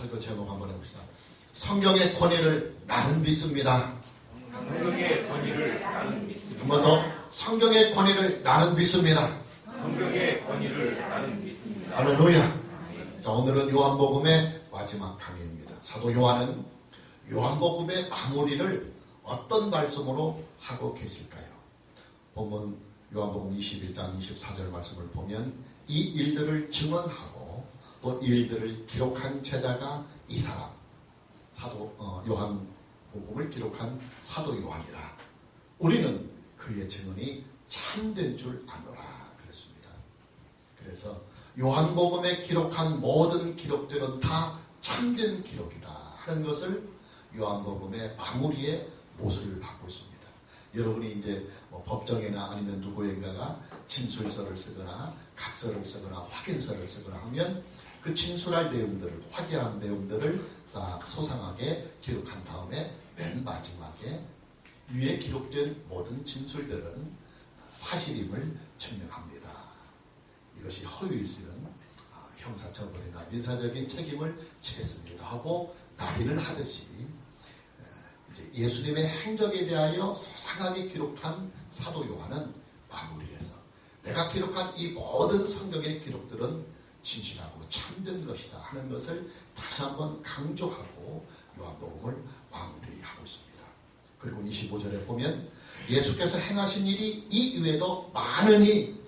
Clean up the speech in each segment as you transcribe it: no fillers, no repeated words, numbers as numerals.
설교 제목 한번 해봅시다. 성경의 권위를 나는 믿습니다. 성경의 권위를 나는 믿습니다. 한 번 더. 성경의 권위를 나는 믿습니다. 성경의 권위를 나는 믿습니다. 할렐루야. 자, 오늘은 요한복음의 마지막 강의입니다. 사도 요한은 요한복음의 마무리를 어떤 말씀으로 하고 계실까요? 본문 요한복음 21장 24절 말씀을 보면 이 일들을 증언하고 또 이 일들을 기록한 제자가 이 사람, 사도 요한복음을 기록한 사도 요한이라. 우리는 그의 증언이 참된 줄 아노라 그랬습니다. 그래서 요한복음에 기록한 모든 기록들은 다 참된 기록이다 하는 것을 요한복음의 마무리에 못을 받고 있습니다. 여러분이 이제 법정이나 아니면 누구인가가 진술서를 쓰거나 각서를 쓰거나 확인서를 쓰거나 하면 그 진술할 내용들을, 확인한 내용들을 싹 소상하게 기록한 다음에 맨 마지막에 위에 기록된 모든 진술들은 사실임을 증명합니다. 이것이 허위일수는 형사처벌이나 민사적인 책임을 지겠습니다 하고 날인을 하듯이 이제 예수님의 행적에 대하여 소상하게 기록한 사도 요한은 마무리해서 내가 기록한 이 모든 성경의 기록들은 진실하고 참된 것이다 하는 것을 다시 한번 강조하고 요한복음을 마무리하고 있습니다. 그리고 25절에 보면 예수께서 행하신 일이 이 이외에도 많으니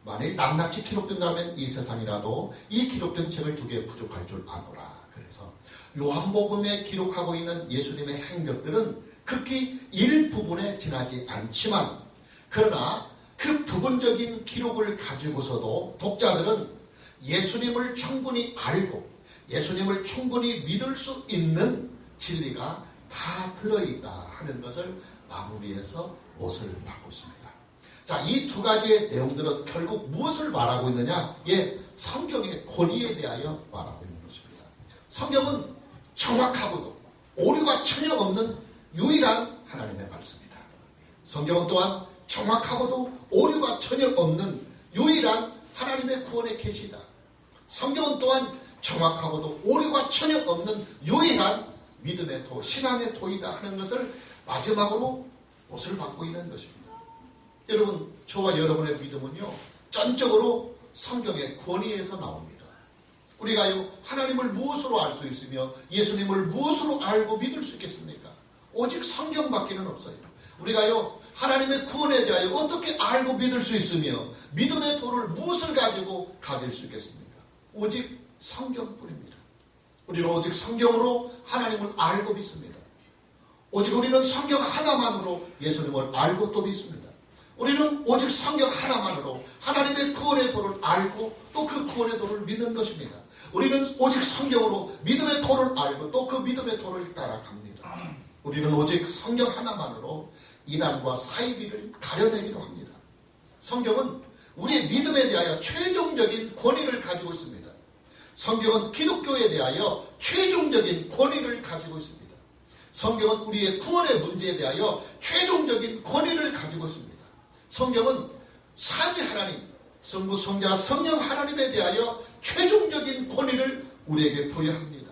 만일 낱낱이 기록된다면 이 세상이라도 이 기록된 책을 두 개 부족할 줄 아노라. 그래서 요한복음에 기록하고 있는 예수님의 행적들은 극히 일부분에 지나지 않지만 그러나 그 부분적인 기록을 가지고서도 독자들은 예수님을 충분히 알고 예수님을 충분히 믿을 수 있는 진리가 다 들어있다 하는 것을 마무리해서 못을 받고 있습니다. 자, 이 두 가지의 내용들은 결국 무엇을 말하고 있느냐? 성경의 권위에 대하여 말하고 있는 것입니다. 성경은 정확하고도 오류가 전혀 없는 유일한 하나님의 말씀이다. 성경은 또한 정확하고도 오류가 전혀 없는 유일한 하나님의 구원의 계시다. 성경은 또한 정확하고도 오류가 전혀 없는 유일한 믿음의 도, 신앙의 도이다 하는 것을 마지막으로 못을 받고 있는 것입니다. 여러분, 저와 여러분의 믿음은요, 전적으로 성경의 권위에서 나옵니다. 우리가요, 하나님을 무엇으로 알 수 있으며 예수님을 무엇으로 알고 믿을 수 있겠습니까? 오직 성경밖에는 없어요. 우리가요, 하나님의 구원에 대하여 어떻게 알고 믿을 수 있으며 믿음의 도를 무엇을 가지고 가질 수 있겠습니까? 오직 성경뿐입니다. 우리는 오직 성경으로 하나님을 알고 믿습니다. 오직 우리는 성경 하나만으로 예수님을 알고 또 믿습니다. 우리는 오직 성경 하나만으로 하나님의 구원의 도를 알고 또 그 구원의 도를 믿는 것입니다. 우리는 오직 성경으로 믿음의 도를 알고 또 그 믿음의 도를 따라갑니다. 우리는 오직 성경 하나만으로 이단과 사이비를 가려내기도 합니다. 성경은 우리의 믿음에 대하여 최종적인 권위를 가지고 있습니다. 성경은 기독교에 대하여 최종적인 권위를 가지고 있습니다. 성경은 우리의 구원의 문제에 대하여 최종적인 권위를 가지고 있습니다. 성경은 삼위 하나님, 성부, 성자, 성령 하나님에 대하여 최종적인 권위를 우리에게 부여합니다.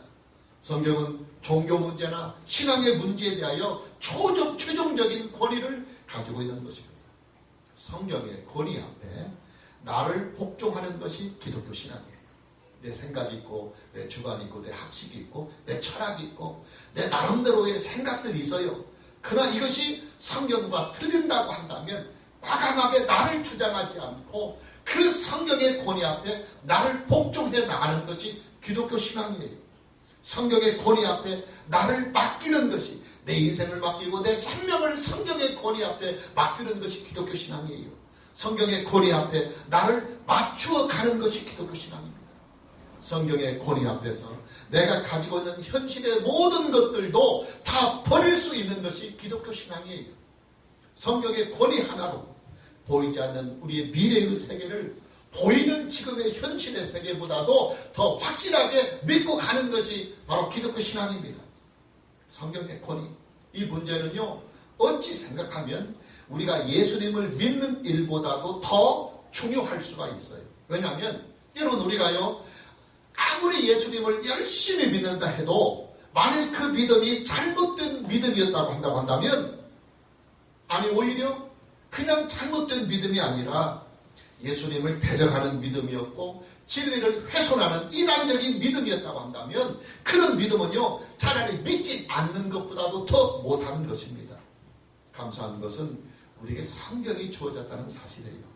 성경은 종교 문제나 신앙의 문제에 대하여 최종적인 권위를 가지고 있는 것입니다. 성경의 권위 앞에 나를 복종하는 것이 기독교 신앙이에요. 내 생각이 있고 내 주관이 있고 내 학식이 있고 내 철학이 있고 내 나름대로의 생각들이 있어요. 그러나 이것이 성경과 틀린다고 한다면 과감하게 나를 주장하지 않고 그 성경의 권위 앞에 나를 복종해 나가는 것이 기독교 신앙이에요. 성경의 권위 앞에 나를 맡기는 것이, 내 인생을 맡기고 내 생명을 성경의 권위 앞에 맡기는 것이 기독교 신앙이에요. 성경의 권위 앞에 나를 맞추어 가는 것이 기독교 신앙입니다. 성경의 권위 앞에서 내가 가지고 있는 현실의 모든 것들도 다 버릴 수 있는 것이 기독교 신앙이에요. 성경의 권위 하나로 보이지 않는 우리의 미래의 세계를 보이는 지금의 현실의 세계보다도 더 확실하게 믿고 가는 것이 바로 기독교 신앙입니다. 성경의 권위. 이 문제는요, 어찌 생각하면 우리가 예수님을 믿는 일보다도 더 중요할 수가 있어요. 왜냐하면 여러분, 우리가요, 아무리 예수님을 열심히 믿는다 해도 만일 그 믿음이 잘못된 믿음이었다고 한다면, 아니 오히려 그냥 잘못된 믿음이 아니라 예수님을 대적하는 믿음이었고 진리를 훼손하는 이단적인 믿음이었다고 한다면, 그런 믿음은요 차라리 믿지 않는 것보다도 더 못하는 것입니다. 감사한 것은 우리에게 성경이 주어졌다는 사실이에요.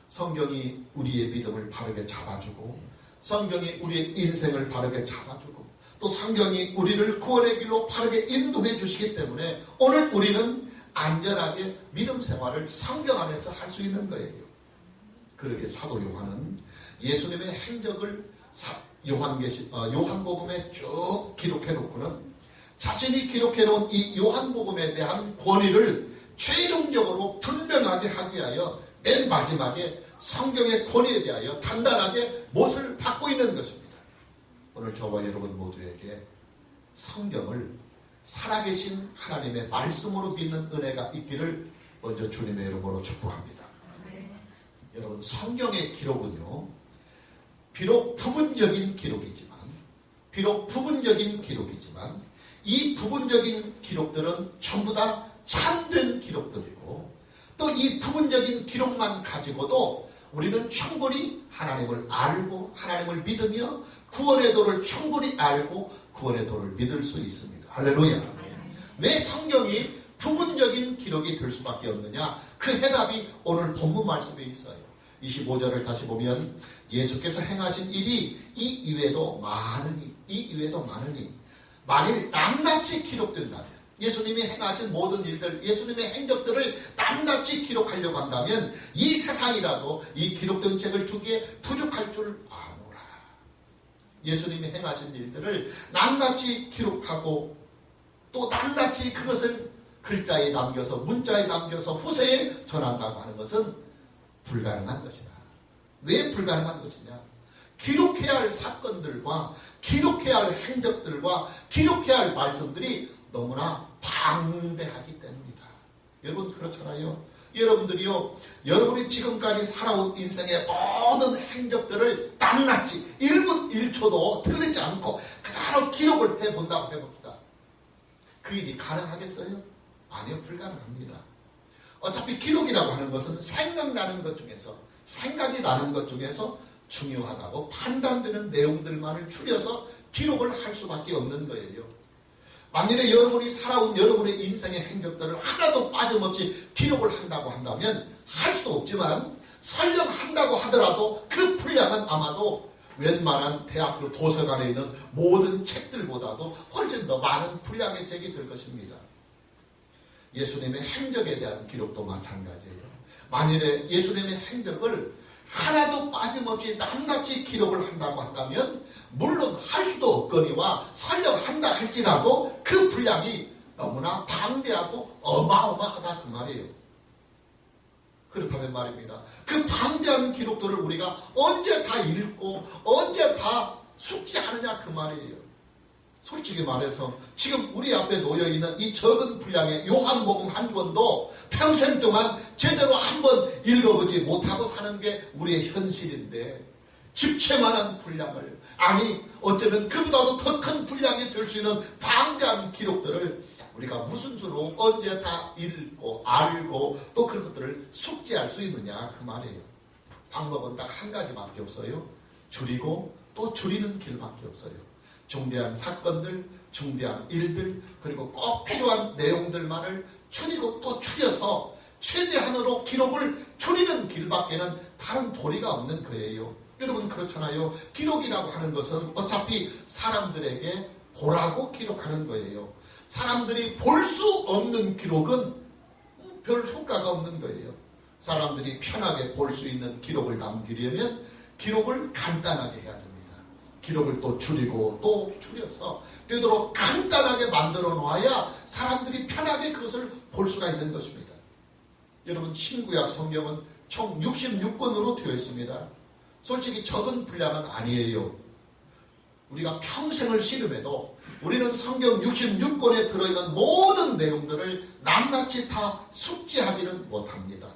성경이 우리의 믿음을 바르게 잡아주고, 성경이 우리의 인생을 바르게 잡아주고, 또 성경이 우리를 구원의 길로 바르게 인도해 주시기 때문에 오늘 우리는 안전하게 믿음 생활을 성경 안에서 할 수 있는 거예요. 그러게 사도 요한은 예수님의 행적을 요한복음에 쭉 기록해 놓고는 자신이 기록해 놓은 이 요한복음에 대한 권위를 최종적으로 분명하게 하기 위하여 맨 마지막에 성경의 권위에 대하여 단단하게 못을 받고 있는 것입니다. 오늘 저와 여러분 모두에게 성경을 살아계신 하나님의 말씀으로 믿는 은혜가 있기를 먼저 주님의 이름으로 축복합니다. 여러분, 성경의 기록은요 비록 부분적인 기록이지만 이 부분적인 기록들은 전부 다 참된 기록들이고, 또 이 부분적인 기록만 가지고도 우리는 충분히 하나님을 알고 하나님을 믿으며 구원의 도를 충분히 알고 구원의 도를 믿을 수 있습니다. 할렐루야. 왜 성경이 부분적인 기록이 될 수밖에 없느냐? 그 해답이 오늘 본문 말씀에 있어요. 25절을 다시 보면 예수께서 행하신 일이 이 이외에도 많으니 만일 낱낱이 기록된다면, 예수님이 행하신 모든 일들, 예수님의 행적들을 낱낱이 기록하려고 한다면 이 세상이라도 이 기록된 책을 두기에 부족할 줄 아노라. 예수님이 행하신 일들을 낱낱이 기록하고 또 낱낱이 그것을 글자에 남겨서 문자에 남겨서 후세에 전한다고 하는 것은 불가능한 것이다. 왜 불가능한 것이냐? 기록해야 할 사건들과 기록해야 할 행적들과 기록해야 할 말씀들이 너무나 방대하기 때문이다. 여러분 그렇잖아요. 여러분들이요, 여러분이 지금까지 살아온 인생의 모든 행적들을 낱낱이 1분 1초도 틀리지 않고 그대로 기록을 해본다고 해봅시다. 그 일이 가능하겠어요? 아니요, 불가능합니다. 어차피 기록이라고 하는 것은 생각나는 것 중에서, 생각이 나는 것 중에서 중요하다고 판단되는 내용들만을 추려서 기록을 할 수밖에 없는 거예요. 만일에 여러분이 살아온 여러분의 인생의 행적들을 하나도 빠짐없이 기록을 한다고 한다면 할 수도 없지만, 설령 한다고 하더라도 그 분량은 아마도 웬만한 대학교 도서관에 있는 모든 책들보다도 훨씬 더 많은 분량의 책이 될 것입니다. 예수님의 행적에 대한 기록도 마찬가지예요. 만일에 예수님의 행적을 하나도 빠짐없이 낱낱이 기록을 한다고 한다면 물론 할 수도 없거니와 설령 한다 할지라도 그 분량이 너무나 방대하고 어마어마하다 그 말이에요. 그렇다면 말입니다. 그 방대한 기록들을 우리가 언제 다 읽고 언제 다 숙지하느냐 그 말이에요. 솔직히 말해서 지금 우리 앞에 놓여있는 이 적은 분량의 요한복음 한 권도 평생 동안 제대로 한번 읽어보지 못하고 사는 게 우리의 현실인데, 집채만한 분량을, 아니 어쩌면 그보다도 더 큰 분량이 될 수 있는 방대한 기록들을 우리가 무슨 수로 언제 다 읽고 알고 또 그것들을 숙지할 수 있느냐 그 말이에요. 방법은 딱 한 가지밖에 없어요. 줄이고 또 줄이는 길밖에 없어요. 중대한 사건들, 중대한 일들, 그리고 꼭 필요한 내용들만을 줄이고 또 추려서 최대한으로 기록을 줄이는 길밖에는 다른 도리가 없는 거예요. 여러분 그렇잖아요. 기록이라고 하는 것은 어차피 사람들에게 보라고 기록하는 거예요. 사람들이 볼 수 없는 기록은 별 효과가 없는 거예요. 사람들이 편하게 볼 수 있는 기록을 남기려면 기록을 간단하게 해야 됩니다. 기록을 또 줄이고 또 줄여서 되도록 간단하게 만들어 놓아야 사람들이 편하게 그것을 볼 수가 있는 것입니다. 여러분 신구약 성경은 총 66권으로 되어 있습니다. 솔직히 적은 분량은 아니에요. 우리가 평생을 씨름해도 우리는 성경 66권에 들어있는 모든 내용들을 낱낱이 다 숙지하지는 못합니다.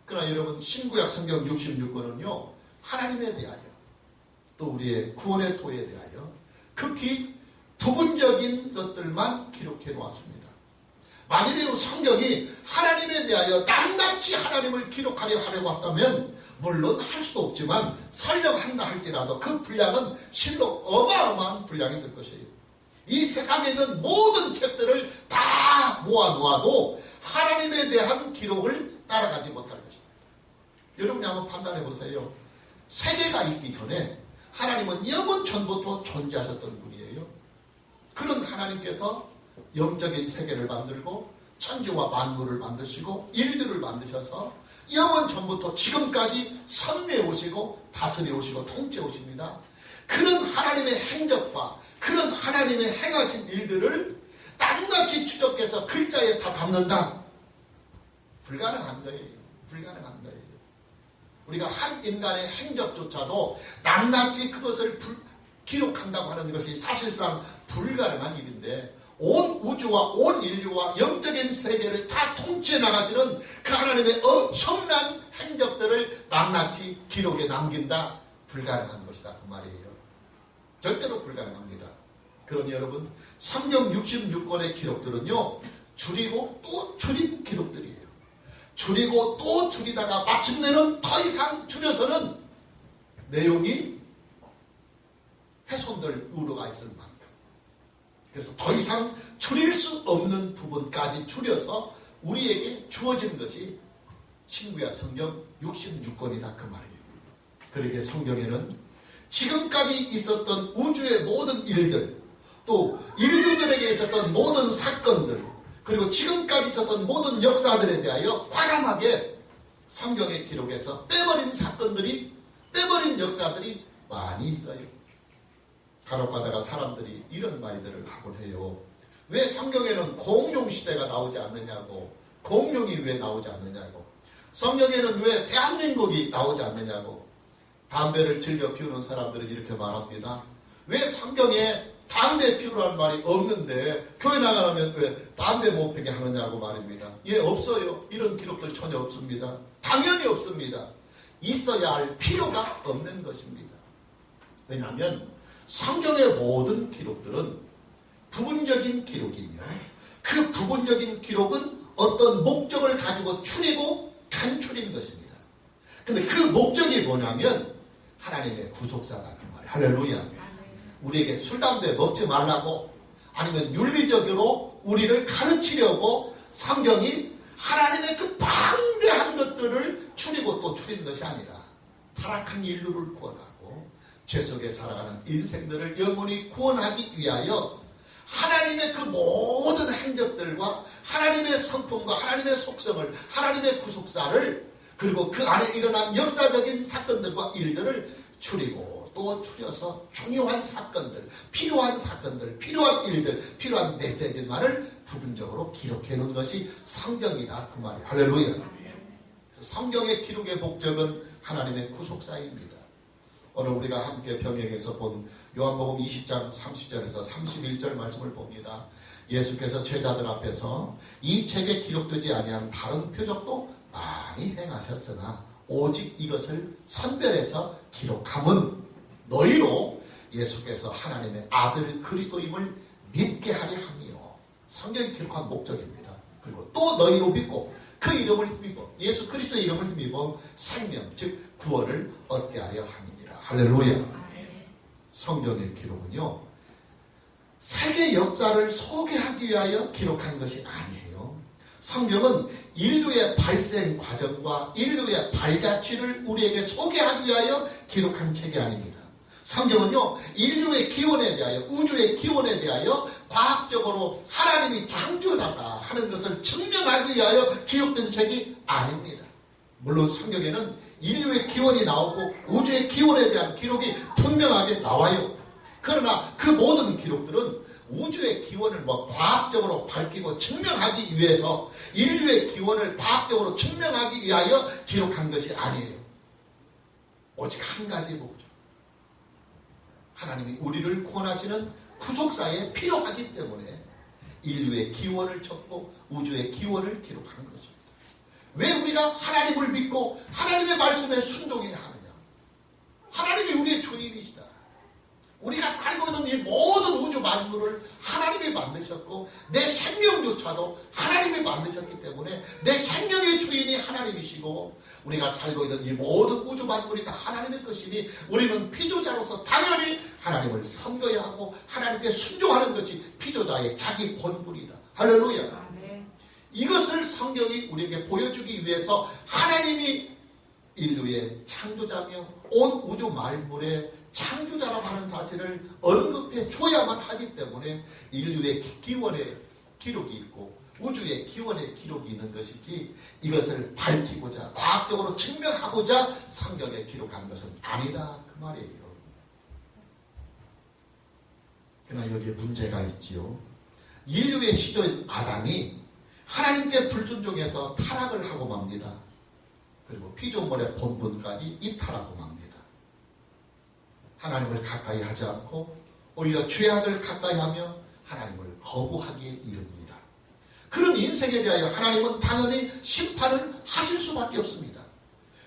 그러나 여러분 신구약 성경 66권은요 하나님에 대하여, 또 우리의 구원의 도에 대하여 극히 부분적인 것들만 기록해 놓았습니다. 만일에 성경이 하나님에 대하여 낱낱이 하나님을 기록하려 하려고 한다면 물론 할 수도 없지만 설령 한다 할지라도 그 분량은 실로 어마어마한 분량이 될 것이에요. 이 세상에 있는 모든 책들을 다 모아놓아도 하나님에 대한 기록을 따라가지 못할 것이다. 여러분이 한번 판단해 보세요. 세계가 있기 전에 하나님은 영원 전부터 존재하셨던 분이에요. 그런 하나님께서 영적인 세계를 만들고 천지와 만물을 만드시고 일들을 만드셔서 영원 전부터 지금까지 선내해 오시고 다스려 오시고 통치해 오십니다. 그런 하나님의 행적과 그런 하나님의 행하신 일들을 낱낱이 추적해서 글자에 다 담는다. 불가능한 거예요. 불가능한 거예요. 우리가 한 인간의 행적조차도 낱낱이 그것을 기록한다고 하는 것이 사실상 불가능한 일인데 온 우주와 온 인류와 영적인 세계를 다 통치해 나가시는 그 하나님의 엄청난 행적들을 낱낱이 기록에 남긴다. 불가능한 것이다. 그 말이에요. 절대로 불가능합니다. 그럼 여러분 성경 66권의 기록들은요. 줄이고 또 줄인 기록들이에요. 줄이고 또 줄이다가 마침내는 더 이상 줄여서는 내용이 훼손될 우려가 있을 만큼 그래서 더 이상 줄일 수 없는 부분까지 줄여서 우리에게 주어진 것이 신구약 성경 66권이다 그 말이에요. 그러기에 성경에는 지금까지 있었던 우주의 모든 일들 또 인류들에게 있었던 모든 사건들 그리고 지금까지 있었던 모든 역사들에 대하여 과감하게 성경의 기록에서 빼버린 사건들이 빼버린 역사들이 많이 있어요. 간혹가다가 사람들이 이런 말들을 하곤 해요. 왜 성경에는 공룡 시대가 나오지 않느냐고 공룡이 왜 나오지 않느냐고 성경에는 왜 대한민국이 나오지 않느냐고 담배를 즐겨 피우는 사람들은 이렇게 말합니다. 왜 성경에 담배 피우라는 말이 없는데 교회 나가면 왜 담배 못 피게 하느냐고 말입니다. 예, 없어요. 이런 기록들 전혀 없습니다. 당연히 없습니다. 있어야 할 필요가 없는 것입니다. 왜냐하면 성경의 모든 기록들은 부분적인 기록이며 그 부분적인 기록은 어떤 목적을 가지고 추리고 간추린 것입니다. 근데 그 목적이 뭐냐면 하나님의 구속사다 그 말이에요. 할렐루야. 우리에게 술, 담배 먹지 말라고 아니면 윤리적으로 우리를 가르치려고 성경이 하나님의 그 방대한 것들을 추리고 또 추리는 것이 아니라 타락한 인류를 구원하고 죄 속에 살아가는 인생들을 영원히 구원하기 위하여 하나님의 그 모든 행적들과 하나님의 성품과 하나님의 속성을 하나님의 구속사를 그리고 그 안에 일어난 역사적인 사건들과 일들을 추리고 또 추려서 중요한 사건들, 필요한 일들, 필요한 메시지만을 부분적으로 기록해 놓은 것이 성경이다 그 말이에요. 할렐루야. 성경의 기록의 목적은 하나님의 구속사입니다. 오늘 우리가 함께 병행해서 본 요한복음 20장 30절에서 31절 말씀을 봅니다. 예수께서 제자들 앞에서 이 책에 기록되지 아니한 다른 표적도 많이 행하셨으나 오직 이것을 선별해서 기록함은 너희로 예수께서 하나님의 아들 그리스도임을 믿게 하려 함이요. 성경이 기록한 목적입니다. 그리고 또 너희로 믿고 그 이름을 힘입어 예수 그리스도의 이름을 힘입어 생명 즉 구원을 얻게 하려 함이니라. 할렐루야. 성경의 기록은요 세계 역사를 소개하기 위하여 기록한 것이 아니에요. 성경은 인류의 발생 과정과 인류의 발자취를 우리에게 소개하기 위하여 기록한 책이 아닙니다. 성경은요 인류의 기원에 대하여 우주의 기원에 대하여 과학적으로 하나님이 창조하다 하는 것을 증명하기 위하여 기록된 책이 아닙니다. 물론 성경에는 인류의 기원이 나오고 우주의 기원에 대한 기록이 분명하게 나와요. 그러나 그 모든 기록들은 우주의 기원을 과학적으로 밝히고 증명하기 위해서 인류의 기원을 과학적으로 증명하기 위하여 기록한 것이 아니에요. 오직 한 가지 목적. 하나님이 우리를 구원하시는 구속사에 필요하기 때문에 인류의 기원을 적고 우주의 기원을 기록하는 것입니다. 왜 우리가 하나님을 믿고 하나님의 말씀에 순종해야 하느냐? 하나님이 우리의 주인이시다. 우리가 살고 있는 이 모든 우주 만물을 하나님이 만드셨고 내 생명조차도 하나님이 만드셨기 때문에 내 생명의 주인이 하나님이시고 우리가 살고 있는 이 모든 우주 만물이 다 하나님의 것이니 우리는 피조자로서 당연히 하나님을 섬겨야 하고 하나님께 순종하는 것이 피조자의 자기 본분이다. 할렐루야. 이것을 성경이 우리에게 보여주기 위해서 하나님이 인류의 창조자며 온 우주 만물의 창조자라고 하는 사실을 언급해 줘야만 하기 때문에 인류의 기원의 기록이 있고 우주의 기원의 기록이 있는 것이지 이것을 밝히고자 과학적으로 증명하고자 성경에 기록한 것은 아니다 그 말이에요. 그러나 여기에 문제가 있지요. 인류의 시조인 아담이 하나님께 불순종해서 타락을 하고 맙니다. 그리고 피조물의 본분까지 이탈하고 맙니다. 하나님을 가까이 하지 않고 오히려 죄악을 가까이 하며 하나님을 거부하기에 이릅니다. 그런 인생에 대하여 하나님은 당연히 심판을 하실 수밖에 없습니다.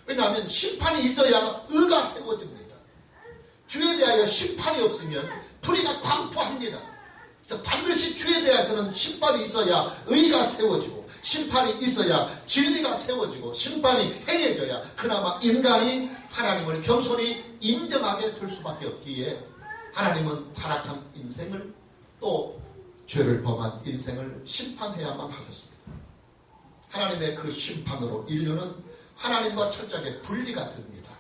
왜냐하면 심판이 있어야 의가 세워집니다. 죄에 대하여 심판이 없으면 불의가 광포합니다. 그래서 반드시 죄에 대해서는 심판이 있어야 의가 세워지고 심판이 있어야 진리가 세워지고 심판이 행해져야 그나마 인간이 하나님을 겸손히 인정하게 될 수밖에 없기에 하나님은 타락한 인생을 또 죄를 범한 인생을 심판해야만 하셨습니다. 하나님의 그 심판으로 인류는 하나님과 철저하게 분리가 됩니다.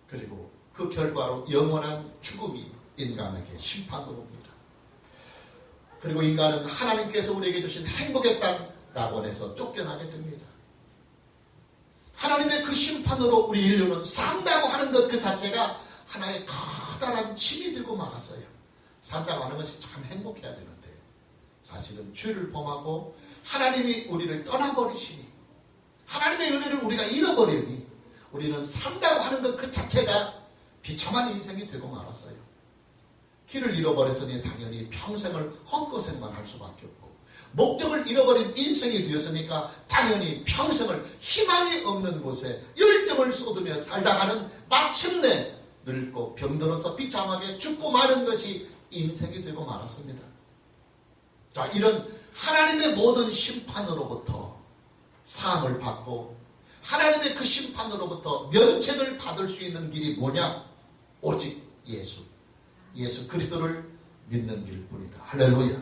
그리고 그 결과로 영원한 죽음이 인간에게 심판으로 옵니다. 그리고 인간은 하나님께서 우리에게 주신 행복의 땅 낙원에서 쫓겨나게 됩니다. 하나님의 그 심판으로 우리 인류는 산다고 하는 것 그 자체가 하나의 커다란 짐이 되고 말았어요. 산다고 하는 것이 참 행복해야 되는데 사실은 죄를 범하고 하나님이 우리를 떠나버리시니 하나님의 은혜를 우리가 잃어버리니 우리는 산다고 하는 것 그 자체가 비참한 인생이 되고 말았어요. 길을 잃어버렸으니 당연히 평생을 헛고생만 할 수밖에 없고 목적을 잃어버린 인생이 되었으니까 당연히 평생을 희망이 없는 곳에 열정을 쏟으며 살다가는 마침내 늙고 병들어서 비참하게 죽고 마는 것이 인생이 되고 말았습니다. 자, 이런 하나님의 모든 심판으로부터 사함을 받고 하나님의 그 심판으로부터 면책을 받을 수 있는 길이 뭐냐? 오직 예수 그리스도를 믿는 길뿐이다. 할렐루야.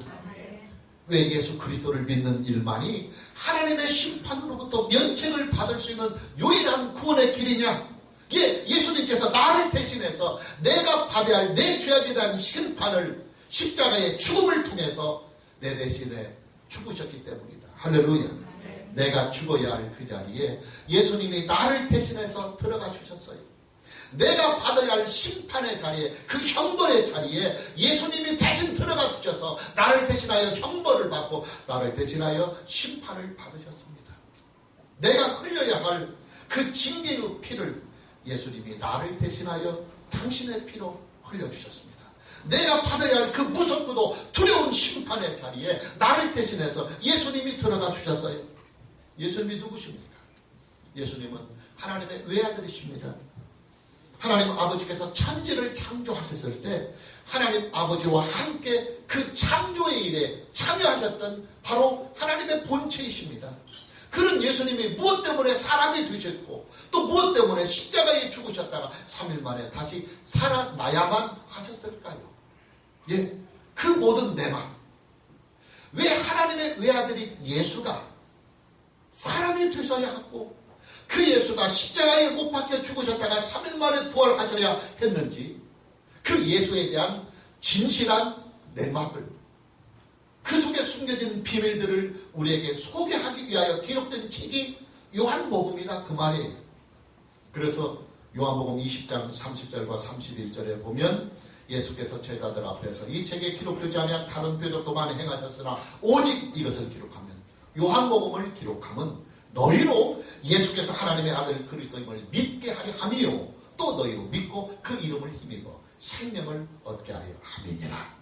왜 예수 그리스도를 믿는 일만이 하나님의 심판으로부터 면책을 받을 수 있는 유일한 구원의 길이냐? 예수님께서 나를 대신해서 내가 받아야 할 내 죄악에 대한 심판을 십자가의 죽음을 통해서 내 대신에 죽으셨기 때문이다. 할렐루야. 내가 죽어야 할 그 자리에 예수님이 나를 대신해서 들어가 주셨어요. 내가 받아야 할 심판의 자리에 그 형벌의 자리에 예수님이 대신 들어가 주셔서 나를 대신하여 형벌을 받고 나를 대신하여 심판을 받으셨습니다. 내가 흘려야 할 그 징계의 피를 예수님이 나를 대신하여 당신의 피로 흘려주셨습니다. 내가 받아야 할 그 무섭고도 두려운 심판의 자리에 나를 대신해서 예수님이 들어가 주셨어요. 예수님이 누구십니까? 예수님은 하나님의 외아들이십니다. 하나님 아버지께서 천지를 창조하셨을 때 하나님 아버지와 함께 그 창조의 일에 참여하셨던 바로 하나님의 본체이십니다. 그런 예수님이 무엇 때문에 사람이 되셨고 또 무엇 때문에 십자가에 죽으셨다가 3일 만에 다시 살아나야만 하셨을까요? 그 모든 내막. 왜 하나님의 외아들이 예수가 사람이 되셔야 하고 그 예수가 십자가에 못 박혀 죽으셨다가 3일 만에 부활하셔야 했는지 그 예수에 대한 진실한 내막을 그 속에 숨겨진 비밀들을 우리에게 소개하기 위하여 기록된 책이 요한복음이다 그 말이에요. 그래서 요한복음 20장 30절과 31절에 보면 예수께서 제자들 앞에서 이 책에 기록되지 아니한 다른 표적도 많이 행하셨으나 오직 이것을 기록하면 요한복음을 기록하면 너희로 예수께서 하나님의 아들 그리스도임을 믿게 하려 함이요 또 너희로 믿고 그 이름을 힘입어 생명을 얻게 하려 함이니라.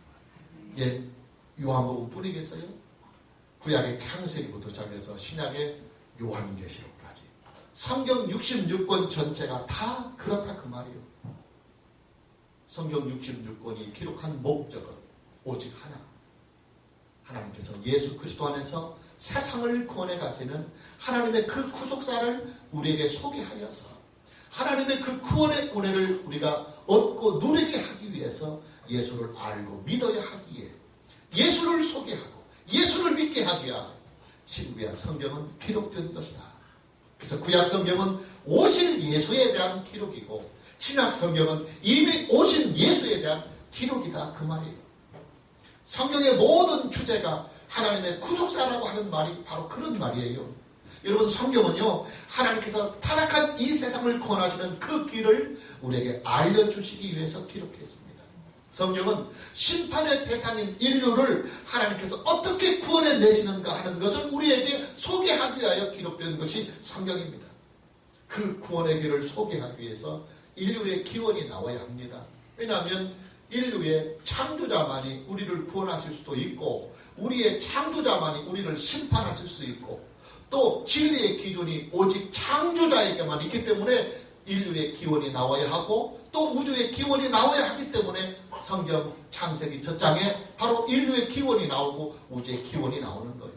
요한복음 뿐이겠어요? 구약의 창세기부터 시작해서 신약의 요한계시록까지 성경 66권 전체가 다 그렇다 그 말이에요. 성경 66권이 기록한 목적은 오직 하나. 하나님께서 예수 그리스도 안에서 세상을 구원해 가시는 하나님의 그 구속사를 우리에게 소개하여서 하나님의 그 구원의 은혜를 우리가 얻고 누리게 하기 위해서 예수를 알고 믿어야 하기에 예수를 소개하고 예수를 믿게 하기 위하여 신구약 성경은 기록된 것이다. 그래서 구약 성경은 오실 예수에 대한 기록이고 신약 성경은 이미 오신 예수에 대한 기록이다 그 말이에요. 성경의 모든 주제가 하나님의 구속사라고 하는 말이 바로 그런 말이에요. 여러분 성경은요 하나님께서 타락한 이 세상을 구원하시는 그 길을 우리에게 알려주시기 위해서 기록했습니다. 성경은 심판의 대상인 인류를 하나님께서 어떻게 구원해 내시는가 하는 것을 우리에게 소개하기 위하여 기록된 것이 성경입니다. 그 구원의 길을 소개하기 위해서 인류의 기원이 나와야 합니다. 왜냐하면 인류의 창조자만이 우리를 구원하실 수도 있고 우리의 창조자만이 우리를 심판하실 수 있고 또 진리의 기준이 오직 창조자에게만 있기 때문에 인류의 기원이 나와야 하고 또 우주의 기원이 나와야 하기 때문에 성경 창세기 첫 장에 바로 인류의 기원이 나오고 우주의 기원이 나오는 거예요.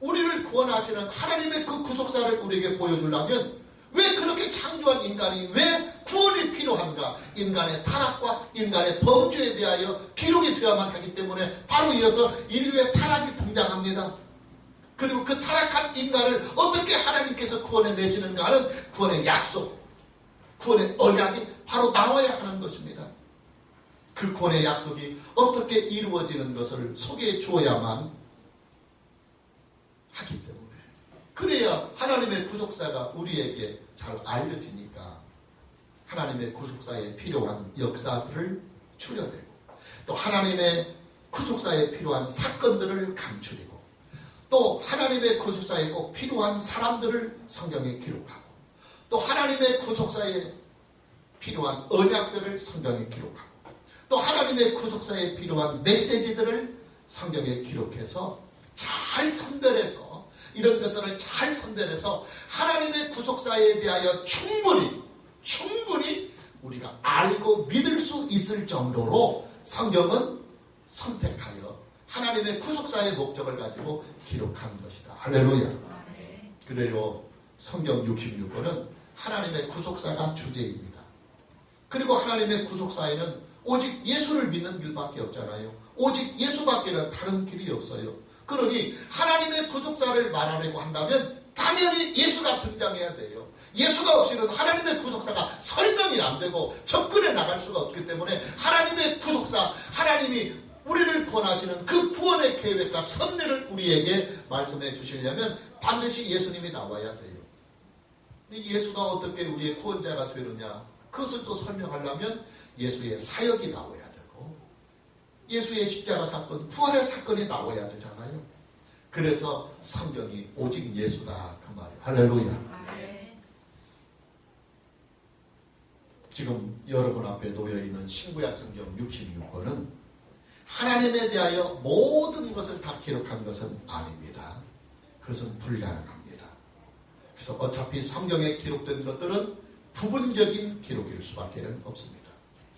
우리를 구원하시는 하나님의 그 구속사를 우리에게 보여주려면 왜 그렇게 창조한 인간이 왜 구원이 필요한가? 인간의 타락과 인간의 범죄에 대하여 기록이 되어야만 하기 때문에 바로 이어서 인류의 타락이 등장합니다. 그리고 그 타락한 인간을 어떻게 하나님께서 구원해 내시는가 하는 구원의 약속, 구원의 언약이 바로 나와야 하는 것입니다. 그 구원의 약속이 어떻게 이루어지는 것을 소개해 주어야만 하기 때문에 그래야 하나님의 구속사가 우리에게 잘 알려지니까 하나님의 구속사에 필요한 역사들을 추려내고 또 하나님의 구속사에 필요한 사건들을 감추리고 또 하나님의 구속사에 꼭 필요한 사람들을 성경에 기록하고 또 하나님의 구속사에 필요한 언약들을 성경에 기록하고 또 하나님의 구속사에 필요한 메시지들을 성경에 기록해서 잘 선별해서 이런 것들을 잘 선별해서 하나님의 구속사에 대하여 충분히 우리가 알고 믿을 수 있을 정도로 성경은 선택하여 하나님의 구속사의 목적을 가지고 기록한 것이다. 할렐루야. 그래요. 성경 66권은 하나님의 구속사가 주제입니다. 그리고 하나님의 구속사에는 오직 예수를 믿는 길밖에 없잖아요. 오직 예수밖에는 다른 길이 없어요. 그러니 하나님의 구속사를 말하려고 한다면 당연히 예수가 등장해야 돼요. 예수가 없이는 하나님의 구속사가 설명이 안 되고 접근해 나갈 수가 없기 때문에 하나님의 구속사, 하나님이 우리를 구원하시는 그 구원의 계획과 섭리를 우리에게 말씀해 주시려면 반드시 예수님이 나와야 돼요. 예수가 어떻게 우리의 구원자가 되느냐 그것을 또 설명하려면 예수의 사역이 나와야 되고 예수의 십자가 사건, 부활의 사건이 나와야 되잖아요. 그래서 성경이 오직 예수다 그 말이에요. 할렐루야. 지금 여러분 앞에 놓여있는 신구약 성경 66권은 하나님에 대하여 모든 것을 다 기록한 것은 아닙니다. 그것은 불가능합니다. 그래서 어차피 성경에 기록된 것들은 부분적인 기록일 수밖에 없습니다.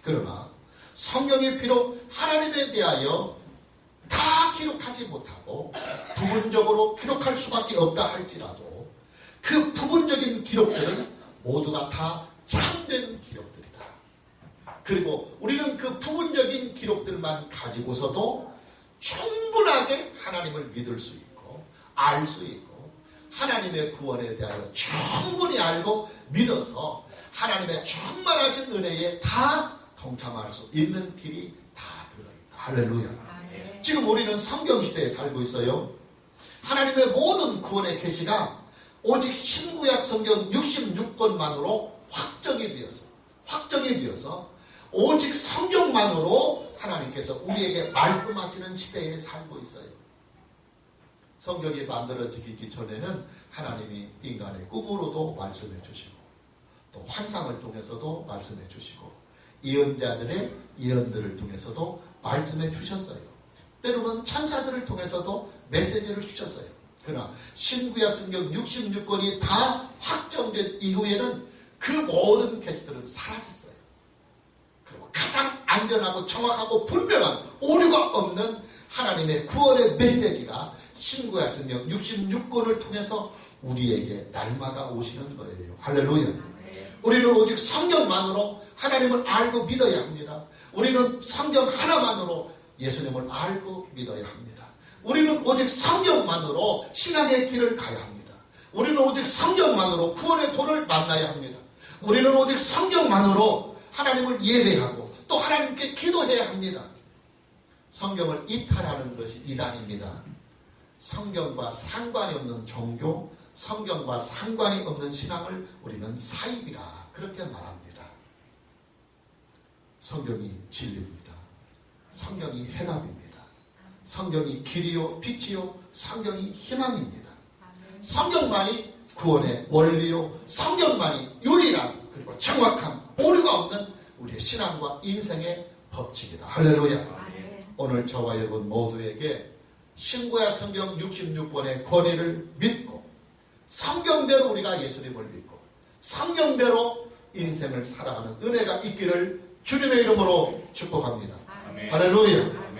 그러나 성경이 비록 하나님에 대하여 다 기록하지 못하고 부분적으로 기록할 수밖에 없다 할지라도 그 부분적인 기록들은 모두가 다 참된 기록들이다. 그리고 우리는 그 부분적인 기록들만 가지고서도 충분하게 하나님을 믿을 수 있고 알 수 있고 하나님의 구원에 대하여 충분히 알고 믿어서 하나님의 충만하신 은혜에 다 동참할 수 있는 길이 다 들어있다. 할렐루야. 지금 우리는 성경시대에 살고 있어요. 하나님의 모든 구원의 계시가 오직 신구약 성경 66권만으로 확정이 되어서 오직 성경만으로 하나님께서 우리에게 말씀하시는 시대에 살고 있어요. 성경이 만들어지기 전에는 하나님이 인간의 꿈으로도 말씀해 주시고 또 환상을 통해서도 말씀해 주시고 예언자들의 예언들을 통해서도 말씀해 주셨어요. 때로는 천사들을 통해서도 메시지를 주셨어요. 그러나 신구약 성경 66권이 다 확정된 이후에는 그 모든 계시들은 사라졌어요. 그리고 가장 안전하고 정확하고 분명한 오류가 없는 하나님의 구원의 메시지가 신구약 성경 66권을 통해서 우리에게 날마다 오시는 거예요. 할렐루야. 우리는 오직 성경만으로 하나님을 알고 믿어야 합니다. 우리는 성경 하나만으로 예수님을 알고 믿어야 합니다. 우리는 오직 성경만으로 신앙의 길을 가야 합니다. 우리는 오직 성경만으로 구원의 도를 만나야 합니다. 우리는 오직 성경만으로 하나님을 예배하고 또 하나님께 기도해야 합니다. 성경을 이탈하는 것이 이단입니다. 성경과 상관이 없는 종교, 성경과 상관이 없는 신앙을 우리는 사입이라 그렇게 말합니다. 성경이 진리입니다. 성경이 해답입니다. 성경이 길이요 빛이요 성경이 희망입니다. 성경만이 구원의 원리요 성경만이 유일한 그리고 정확한 오류가 없는 우리의 신앙과 인생의 법칙이다. 할렐루야. 오늘 저와 여러분 모두에게 신구약 성경 66권의 권위를 믿고 성경대로 우리가 예수님을 믿고 성경대로 인생을 살아가는 은혜가 있기를 주님의 이름으로 축복합니다. 아멘. 할렐루야.